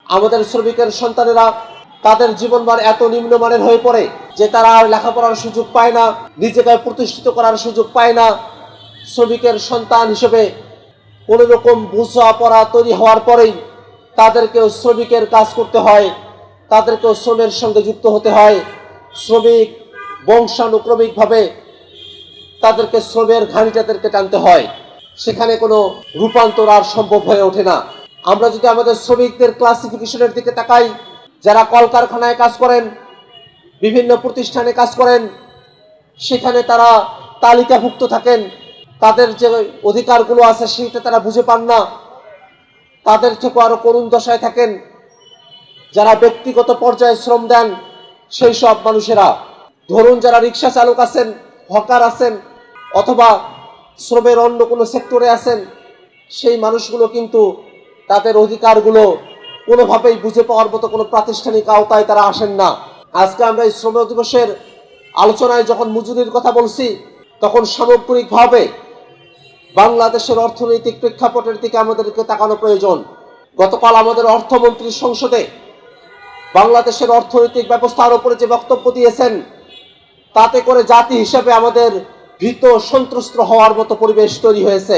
আমাদের শ্রমিকের সন্তানেরা তাদের জীবনমান এত নিম্নমানের হয়ে পড়ে যে তারা আর লেখাপড়ার সুযোগ পায় না, নিজেকে প্রতিষ্ঠিত করার সুযোগ পায় না। শ্রমিকের সন্তান হিসেবে কোনো রকম বোঝাপড়া তৈরি হওয়ার পরেই তাদেরকেও শ্রমিকের কাজ করতে হয়, তাদেরকেও শ্রমের সঙ্গে যুক্ত হতে হয়। শ্রমিক বংশানুক্রমিকভাবে তাদেরকে শ্রমের ঘানিটাদেরকে টানতে হয়, সেখানে কোনো রূপান্তর আর সম্ভব হয়ে ওঠে না। আমরা যদি আমাদের শ্রমিকদের ক্লাসিফিকেশনের দিকে তাকাই, যারা কলকারখানায় কাজ করেন, বিভিন্ন প্রতিষ্ঠানে কাজ করেন, সেখানে তারা তালিকাভুক্ত থাকেন, তাদের যে অধিকারগুলো আছে সেটা তারা বুঝে পান না, তাদের থেকে আরো করুণ দশায় থাকেন যারা ব্যক্তিগত পর্যায়ে শ্রম দেন সেই সব মানুষেরা। ধরুন যারা রিক্সা চালক আছেন, হকার আছেন, অথবা শ্রমের অন্য কোনো সেক্টরে আছেন, সেই মানুষগুলো কিন্তু তাদের অধিকারগুলো কোনোভাবেই বুঝে পাওয়ার মতো কোনো প্রাতিষ্ঠানিক আওতায় তারা আসেন না। আজকে আমরা এই শ্রম দিবসের আলোচনায় যখন মজুরির কথা বলছি, তখন সামগ্রিকভাবে বাংলাদেশের অর্থনৈতিক প্রেক্ষাপটের দিকে আমাদেরকে তাকানো প্রয়োজন। গতকাল আমাদের অর্থমন্ত্রী সংসদে বাংলাদেশের অর্থনৈতিক ব্যবস্থার উপরে যে বক্তব্য দিয়েছেন, তাতে করে জাতি হিসেবে আমাদের ভীত সন্ত্রস্ত হওয়ার মতো পরিবেশ তৈরি হয়েছে।